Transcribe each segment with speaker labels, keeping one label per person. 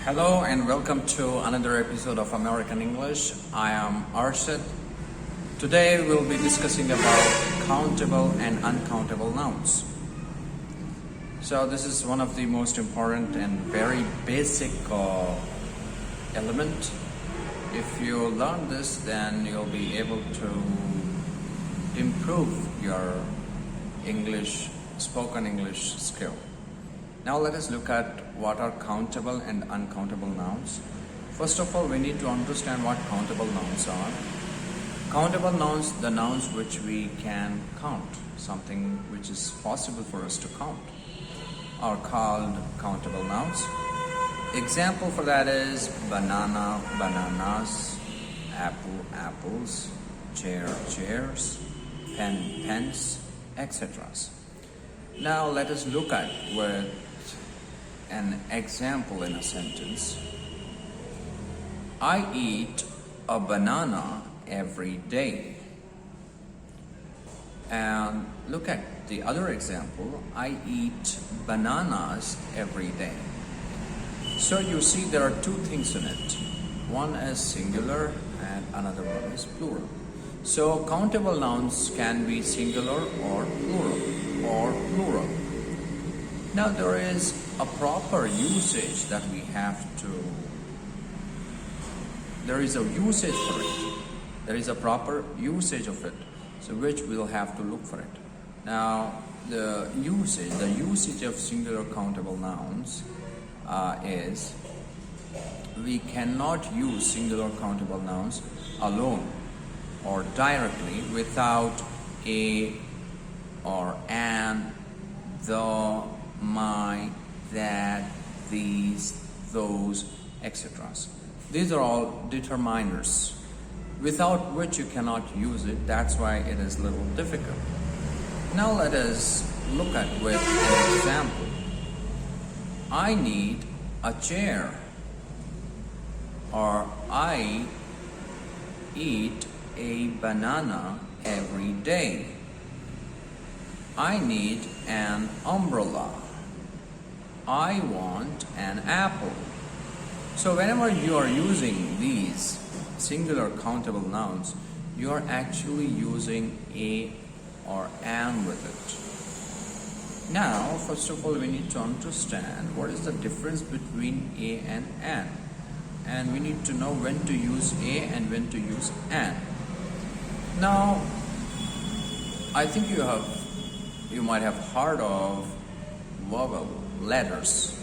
Speaker 1: Hello and welcome to another episode of American English. I am Arshad. Today we'll be discussing about countable and uncountable nouns. So this is one of the most important and very basic element. If you learn this, then you'll be able to improve your spoken English skill. Now let us look at what are countable and uncountable nouns. First of all, we need to understand what countable nouns are. Countable nouns, the nouns which we can count, something which is possible for us to count, are called countable nouns. Example for that is banana, bananas, apple, apples, chair, chairs, pen, pens, etc. Now let us look at with an example in a sentence. I eat a banana every day. And look at the other example. I eat bananas every day. So you see there are two things in it. One is singular and another one is plural. So countable nouns can be singular or plural. Now there is a proper usage that we have to, there is a usage for it. There is a proper usage of it, so which we'll have to look for it. Now the usage of singular countable nouns is we cannot use singular countable nouns alone or directly without a or an, the, my, that, these, those, etc. These are all determiners without which you cannot use it. That's why it is a little difficult. Now let us look at with an example. I need a chair, or I eat a banana every day. I need an umbrella. I want an apple. So whenever you are using these singular countable nouns, you are actually using a or an with it. Now, first of all, we need to understand what is the difference between a and an. And we need to know when to use a and when to use an. Now, I think you might have heard of vowel letters.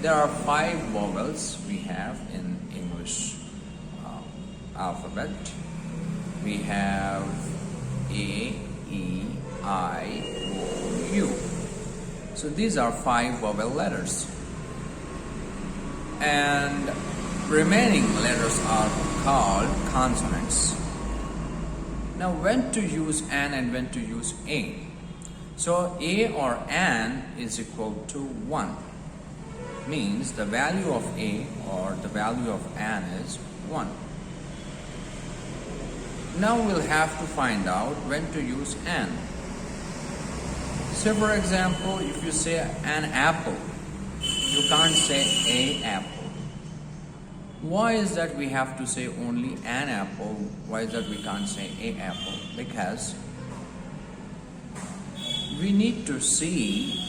Speaker 1: There are 5 vowels we have in English alphabet. We have A, E, I, O, U. So these are 5 vowel letters. And remaining letters are called consonants. Now when to use an and when to use a? So a or an is equal to 1. Means the value of a or the value of an is 1. Now we'll have to find out when to use an. So for example, if you say an apple, you can't say a apple. Why is that we have to say only an apple? Why is that we can't say a apple? Because we need to see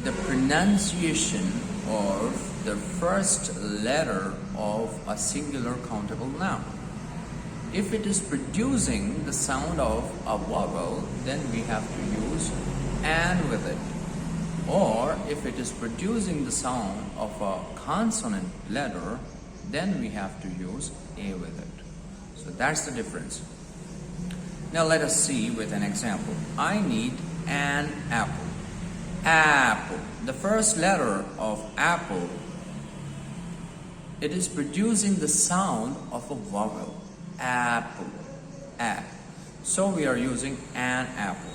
Speaker 1: the pronunciation of the first letter of a singular countable noun. If it is producing the sound of a vowel, then we have to use an with it. Or if it is producing the sound of a consonant letter, then we have to use a with it. So that's the difference. Now let us see with an example. I need an apple. Apple. The first letter of apple, it is producing the sound of a vowel. Apple. A. So we are using an apple.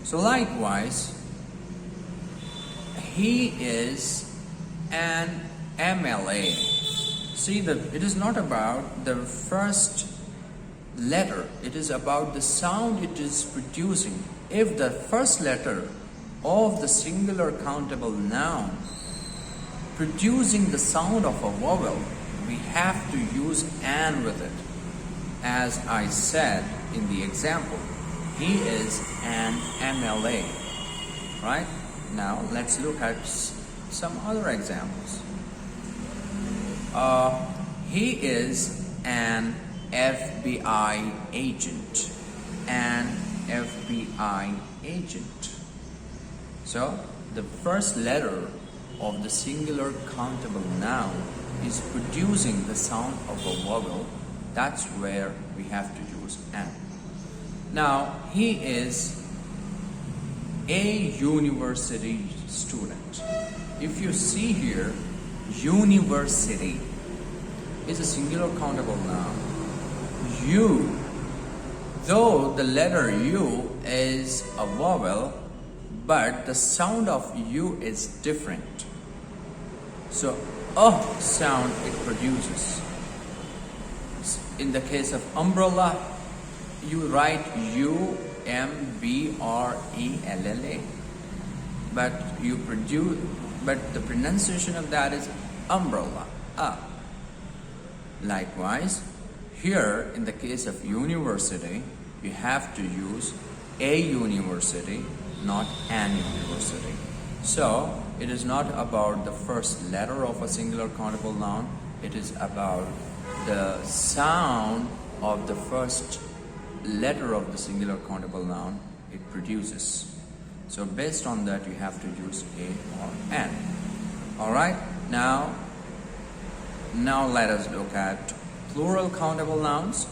Speaker 1: So likewise, he is an MLA. See, it is not about the first letter, it is about the sound it is producing. If the first letter of the singular countable noun producing the sound of a vowel, we have to use an with it. As I said in the example, he is an MLA, right? Now let's look at some other examples. He is an FBI agent. An FBI agent. So the first letter of the singular countable noun is producing the sound of a vowel. That's where we have to use an. Now he is a university student. If you see here, university is a singular countable noun. U, though the letter U is a vowel, but the sound of U is different. So a sound it produces. In the case of umbrella, you write U-M-B-R-E-L-L-A, but the pronunciation of that is umbrella. Likewise, here in the case of university, you have to use a university, not an university. So it is not about the first letter of a singular countable noun, it is about the sound of the first letter of the singular countable noun it produces. So based on that, you have to use a or an. Alright, now let us look at plural countable nouns.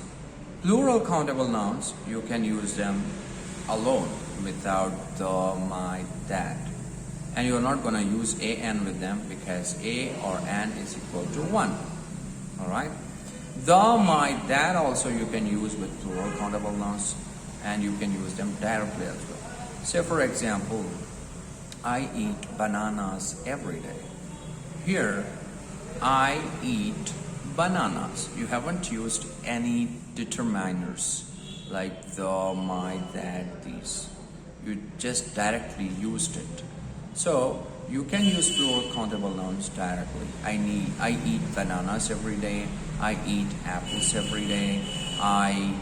Speaker 1: Plural countable nouns, you can use them alone without the, my, that. And you're not going to use a, an with them because a or an is equal to 1. Alright? The, my, that also you can use with plural countable nouns, and you can use them directly as well. Say for example, I eat bananas every day. Here, I eat bananas. You haven't used any determiners like the, my, that, these. You just directly used it. So you can use plural countable nouns directly. I eat bananas every day. I eat apples every day. I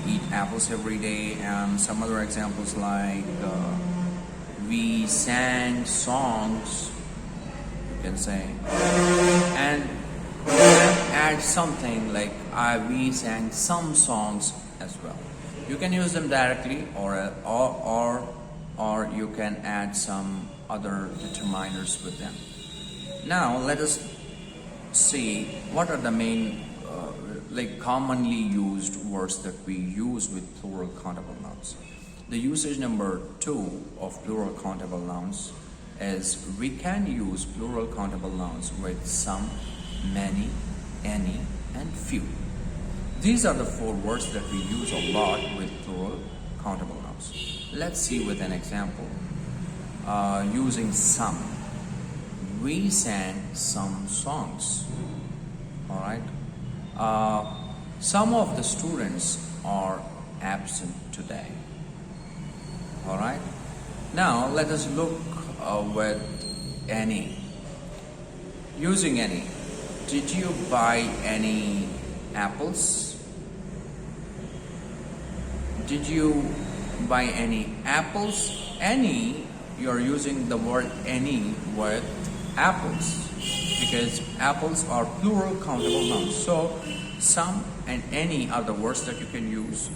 Speaker 1: eat apples every day. And some other examples like we sang songs, you can say. And you can add something like we sang some songs as well. You can use them directly, or you can add some other determiners with them. Now let us see what are the main commonly used words that we use with plural countable nouns. The usage number 2 of plural countable nouns is we can use plural countable nouns with some, many, any, and few. These are the 4 words that we use a lot with plural countable nouns. Let's see with an example. Using some. We sang some songs. Alright? Some of the students are absent today. Alright? Now let us look with any. Using any. Did you buy any apples? Did you buy any apples? Any, you're using the word any with apples because apples are plural countable nouns. So some and any are the words that you can use,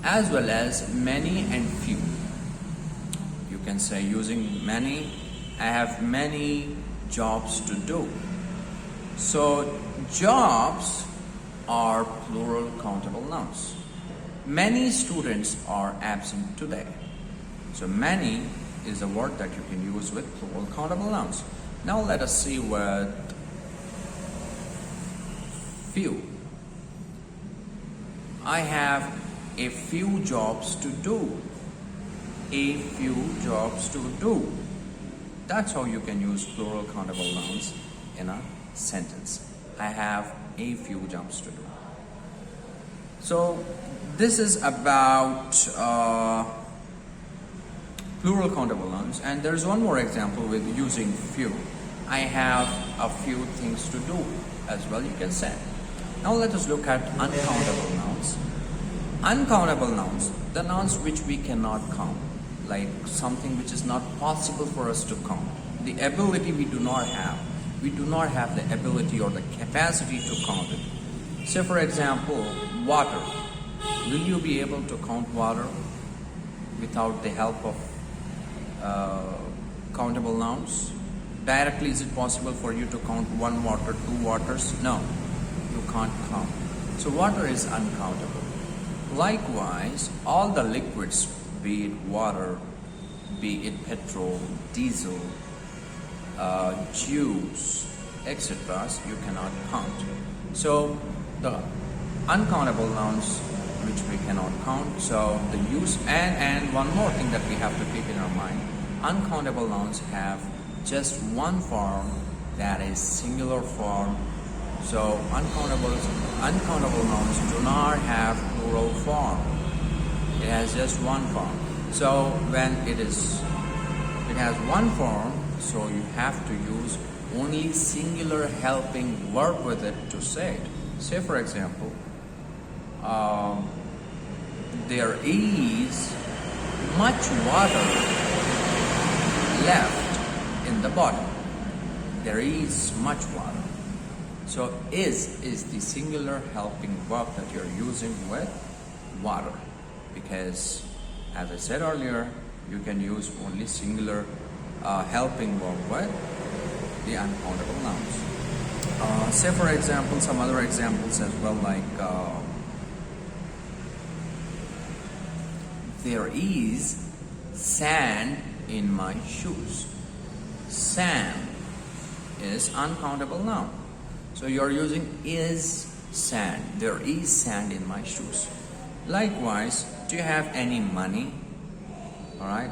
Speaker 1: as well as many and few. You can say using many, I have many jobs to do. So jobs are plural countable nouns. Many students are absent today. So many is a word that you can use with plural countable nouns. Now let us see with few. I have a few jobs to do. A few jobs to do. That's how you can use plural countable nouns in a sentence. I have a few jobs to do. So this is about plural countable nouns. And there's one more example with using few. I have a few things to do as well, you can say. Now let us look at uncountable nouns. Uncountable nouns, the nouns which we cannot count, like something which is not possible for us to count. The ability we do not have. We do not have the ability or the capacity to count it. Say for example, water. Will you be able to count water without the help of countable nouns? Directly, is it possible for you to count one water, two waters? No, you can't count. So water is uncountable. Likewise, all the liquids, be it water, be it petrol, diesel, juice, etc., you cannot count. So the uncountable nouns which we cannot count, so the use, and one more thing that we have to keep in our mind, uncountable nouns have just one form, that is singular form. So uncountable nouns do not have plural form. It has just one form. So when it has one form, so you have to use only singular helping verb with it to say it. Say for example, there is much water left in the bottle. There is much water. So is the singular helping verb that you're using with water, because as I said earlier, you can use only singular helping verb with the uncountable nouns. Say for example, some other examples as well, like there is sand in my shoes. Sand is uncountable noun. So you're using is sand. There is sand in my shoes. Likewise, do you have any money? Alright.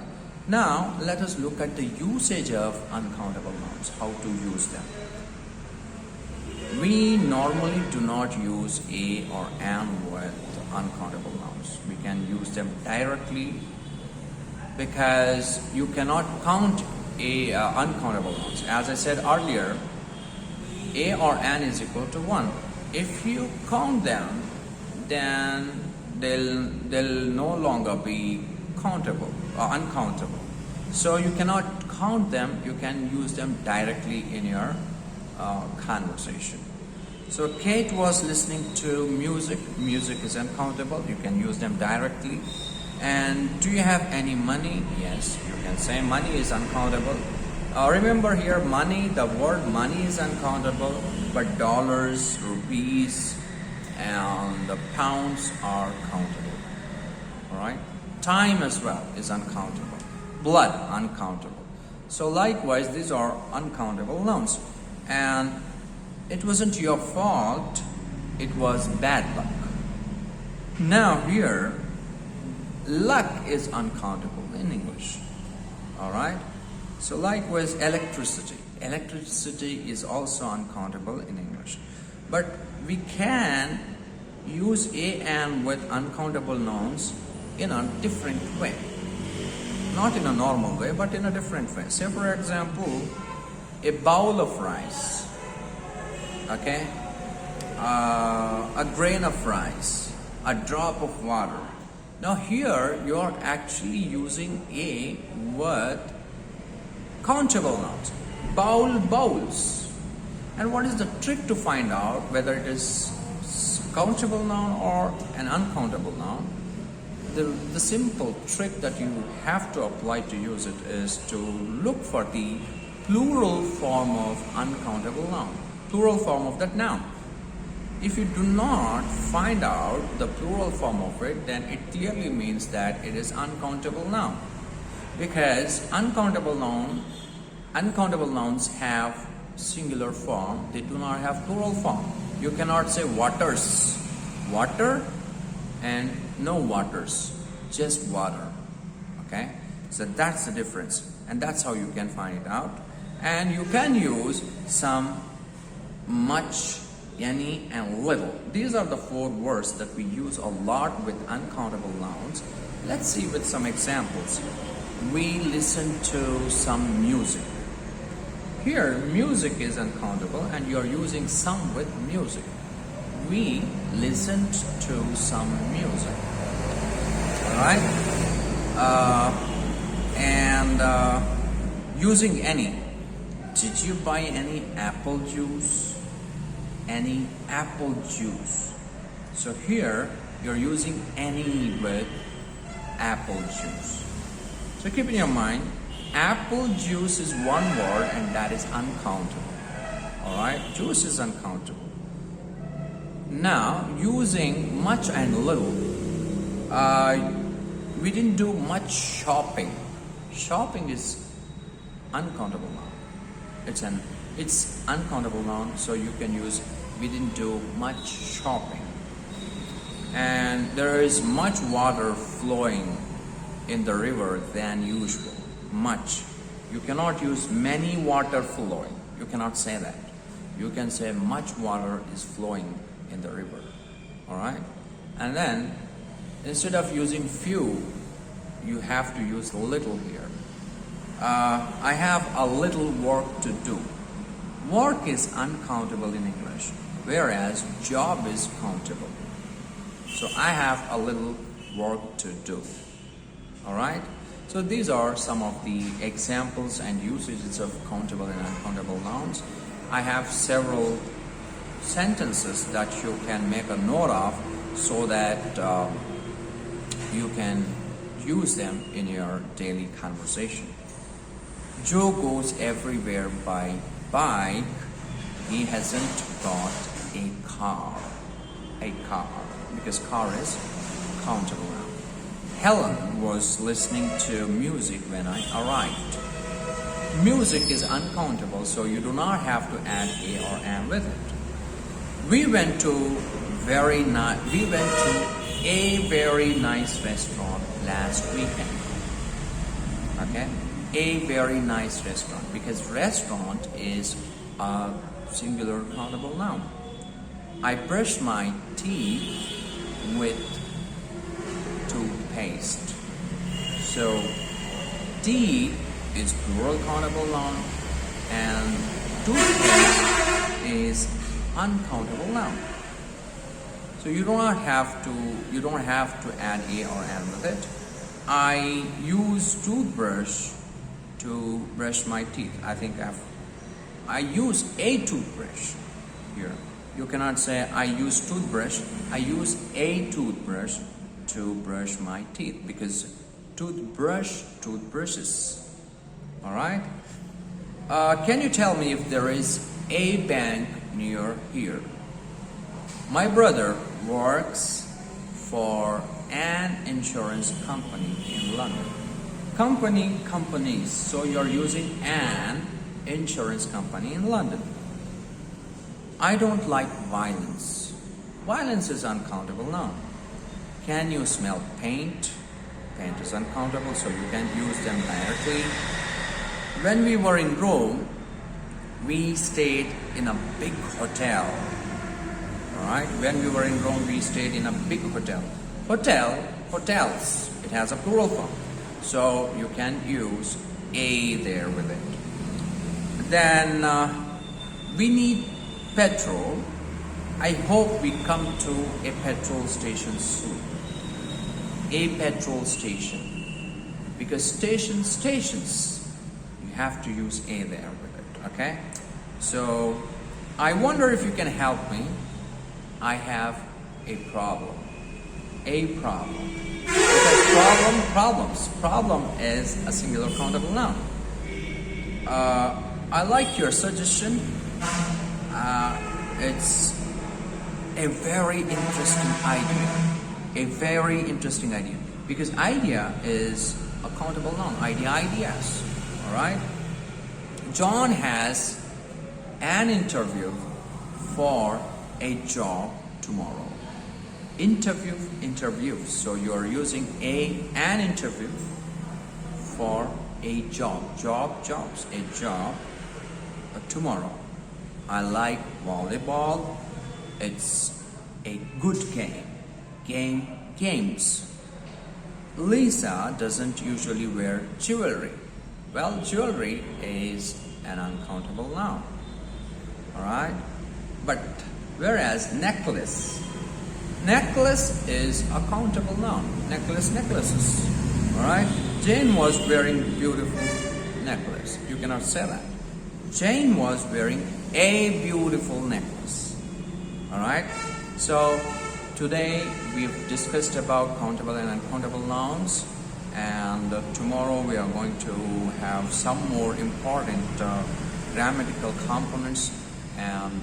Speaker 1: Now let us look at the usage of uncountable nouns, how to use them. We normally do not use a or an with uncountable nouns. We can use them directly because you cannot count uncountable nouns. As I said earlier, a or an is equal to 1. If you count them, then they'll no longer be countable or uncountable. So you cannot count them, you can use them directly in your conversation. So Kate was listening to music. Music is uncountable, you can use them directly. And do you have any money? Yes, you can say money is uncountable. Remember here, money, the word money is uncountable, but dollars, rupees, and the pounds are countable. Alright? Time as well is uncountable. Blood, uncountable. So likewise, these are uncountable nouns. And it wasn't your fault, it was bad luck. Now here, luck is uncountable in English. Alright? So likewise, electricity. Electricity is also uncountable in English. But we can use a and with uncountable nouns in a different way. Not in a normal way, but in a different way. Say for example, a bowl of rice. Okay? A grain of rice. A drop of water. Now here you are actually using a with countable nouns. Bowl, bowls. And what is the trick to find out whether it is countable noun or an uncountable noun? The simple trick that you have to apply to use it is to look for the plural form of uncountable noun. Plural form of that noun. If you do not find out the plural form of it, then it clearly means that it is uncountable noun. Because uncountable nouns have singular form, they do not have plural form. You cannot say waters, water, and no waters, just water. Okay, so that's the difference, and that's how you can find it out. And you can use some, much, any, and little. These are the 4 words that we use a lot with uncountable nouns. Let's see with some examples. We listen to some music. Here, music is uncountable and you are using some with music. We listened to some music. Alright? Using any. Did you buy any apple juice? Any apple juice. So here, you're using any with apple juice. So keep in your mind, apple juice is one word and that is uncountable. Alright? Juice is uncountable. Now, using much and little, we didn't do much shopping. Shopping is uncountable noun. It's uncountable noun, so you can use we didn't do much shopping. And there is much water flowing in the river than usual. Much. You cannot use many water flowing. You cannot say that. You can say much water is flowing in the river. Alright? And then instead of using few, you have to use little here. I have a little work to do. Work is uncountable in English, whereas job is countable. So I have a little work to do. Alright? So these are some of the examples and usages of countable and uncountable nouns. I have several sentences that you can make a note of so that you can use them in your daily conversation. Joe goes everywhere by bike. He hasn't got a car. A car. Because car is countable noun. Helen was listening to music when I arrived. Music is uncountable, so you do not have to add a or an with it. We went to a very nice restaurant last weekend. Okay? A very nice restaurant, because restaurant is a singular countable noun. I brushed my teeth with toothpaste. So teeth is plural countable noun and toothpaste is uncountable noun. So you don't have to add a or an with it. I use toothbrush to brush my teeth. I use a toothbrush here. You cannot say I use toothbrush. I use a toothbrush to brush my teeth, because toothbrushes. Alright? Can you tell me if there is a bank near here? My brother works for an insurance company in London. Companies. So you're using an insurance company in London. I don't like violence. Violence is uncountable noun. Can you smell paint? Paint is uncountable, so you can use them directly. When we were in Rome, we stayed in a big hotel. Alright? When we were in Rome, we stayed in a big hotel. Hotels. It has a plural form. So you can use a there with it. Then we need petrol. I hope we come to a petrol station soon. A petrol station. Because stations, you have to use a there with it. Okay? So I wonder if you can help me. I have a problem. A problem. Because problem is a singular countable noun. I like your suggestion. It's a very interesting idea. A very interesting idea. Because idea is a countable noun. Ideas. Alright? John has an interview for a job tomorrow. Interviews. So you are using an interview for a job. Jobs. A job tomorrow. I like volleyball. It's a good game. Games. Lisa doesn't usually wear jewelry. Well, jewelry is an uncountable noun. Alright? But whereas necklace is a countable noun. Necklaces. Alright? Jane was wearing beautiful necklace. You cannot say that. Jane was wearing a beautiful necklace. Alright? So today we've discussed about countable and uncountable nouns, and tomorrow we are going to have some more important grammatical components, and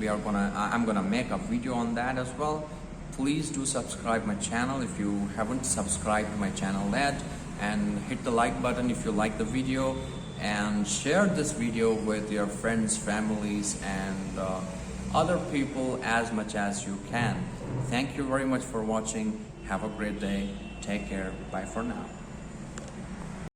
Speaker 1: I'm gonna make a video on that as well. Please do subscribe my channel if you haven't subscribed my channel yet, and hit the like button if you like the video, and share this video with your friends, families, and other people as much as you can. Thank you very much for watching. Have a great day. Take care. Bye for now.